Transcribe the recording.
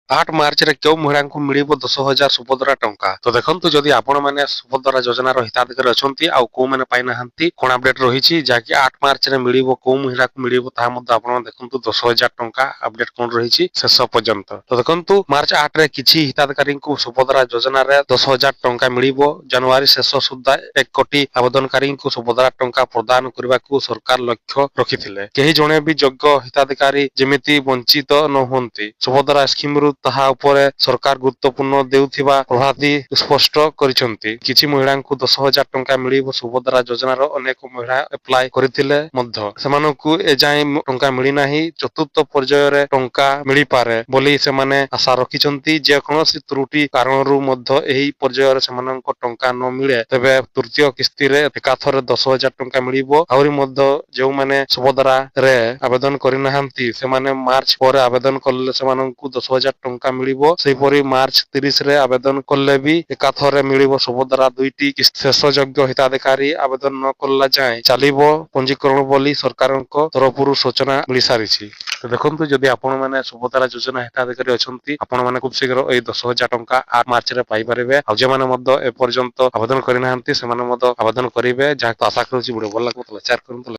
8 ମାର୍ଚ୍ଚରେ କେଉଁ ମହିଳାଙ୍କୁ ମିଳିବ 10,000 ସୁଭଦ୍ରା ଟଙ୍କା? ତ ଦେଖନ୍ତୁ, ଯଦି ଆପଣମାନେ ସୁଭଦ୍ରା ଯୋଜନାର ହିତାଧିକାରୀ ଅଛନ୍ତି ଆଉ କୋଉମାନେ ପାଇନାହାନ୍ତି, କଣ ଅପଡେଟ ରହିଛି ଯାହାକି 8 ମାର୍ଚ୍ଚରେ ମିଳିବ, କୋଉ ମହିଳାକୁ ମିଳିବ ତାହା ମଧ୍ୟ ଆପଣ ଦେଖନ୍ତୁ। 10,000 ଟଙ୍କା ଅପଡେଟ କଣ ରହିଛି ଶେଷ ପର୍ଯ୍ୟନ୍ତ। ତ ଦେଖନ୍ତୁ, ମାର୍ଚ୍ଚ 8ରେ କିଛି ହିତାଧିକାରୀଙ୍କୁ ସୁଭଦ୍ରା ଯୋଜନାରେ 10,000 ଟଙ୍କା ମିଳିବ। ଜାନୁଆରୀ ଶେଷ ସୁଦ୍ଧା 1 କୋଟି ଆବେଦନକାରୀଙ୍କୁ ସୁଭଦ୍ରା ଟଙ୍କା ପ୍ରଦାନ କରିବାକୁ ସରକାର ଲକ୍ଷ୍ୟ ରଖିଥିଲେ। କେହି ଜଣେ ବି ଯୋଗ୍ୟ ହିତାଧିକାରୀ ଯେମିତି ବଞ୍ଚିତ ନ ହୁଅନ୍ତି ସୁଭଦ୍ରା ସ୍କିମରୁ, ତାହା ଉପରେ ସରକାର ଗୁରୁତ୍ୱପୂର୍ଣ୍ଣ ଦେଉଥିବା ପ୍ରଭାତୀ ସ୍ପଷ୍ଟ କରିଛନ୍ତି। କିଛି ମହିଳାଙ୍କୁ 10,000 ଟଙ୍କା ମିଳିବ। ସୁଭଦ୍ରା ଯୋଜନାର ଅନେକ ମହିଳା ଆପ୍ଲାଏ କରିଥିଲେ ମଧ୍ୟ ସେମାନଙ୍କୁ ଏଯାଏଁ ଟଙ୍କା ମିଳିନାହିଁ। ଚତୁର୍ଥ ପର୍ଯ୍ୟାୟରେ ଟଙ୍କା ମିଳିପାରେ ବୋଲି ସେମାନେ ଆଶା ରଖିଛନ୍ତି। ଯେକୌଣସି ତ୍ରୁଟି କାରଣରୁ ମଧ୍ୟ ଏହି ପର୍ଯ୍ୟାୟରେ ସେମାନଙ୍କ ଟଙ୍କା ନ ମିଳେ, ତେବେ ତୃତୀୟ କିସ୍ତିରେ ଏକାଥରେ 10,000 ଟଙ୍କା ମିଳିବ। ଆହୁରି ମଧ୍ୟ ଯେଉଁମାନେ ସୁଭଦ୍ରାରେ ଆବେଦନ କରିନାହାନ୍ତି ସେମାନେ ମାର୍ଚ୍ଚ ପରେ ଆବେଦନ କଲେ ସେମାନଙ୍କୁ 10,000 ଟଙ୍କା ମିଳିବ। ସେହିପରି ମାର୍ଚ୍ଚ 30ରେ ଆବେଦନ କଲେ ବି ଏକାଥରେ ମିଳିବ ସୁଭଦ୍ରା 2ଟି କିସ୍ତି। ଶେଷ ଯୋଗ୍ୟ ହିତାଧିକାରୀ ଆବେଦନ ନ କଲା ଯାଏଁ ଚାଲିବ ପଞ୍ଜୀକରଣ ବୋଲି ସରକାରଙ୍କ ତରଫରୁ ସୂଚନା ମିଳିସାରିଛି। ତ ଦେଖନ୍ତୁ, ଯଦି ଆପଣମାନେ ସୁଭଦ୍ରା ଯୋଜନା ହିତାଧିକାରୀ ଅଛନ୍ତି, ଆପଣମାନେ ଖୁବ୍ ଶୀଘ୍ର ଏଇ 10,000 ଟଙ୍କା 8 ମାର୍ଚ୍ଚରେ ପାଇପାରିବେ। ଆଉ ଯେଉଁମାନେ ମଧ୍ୟ ଏପର୍ଯ୍ୟନ୍ତ ଆବେଦନ କରିନାହାନ୍ତି ସେମାନେ ମଧ୍ୟ ଆବେଦନ କରିବେ। ଯାହାକୁ ଆଶା କରୁଛି ଭିଡ଼ିଓ ଭଲ ଲାଗୁଥିଲା ସେୟାର କରନ୍ତୁ।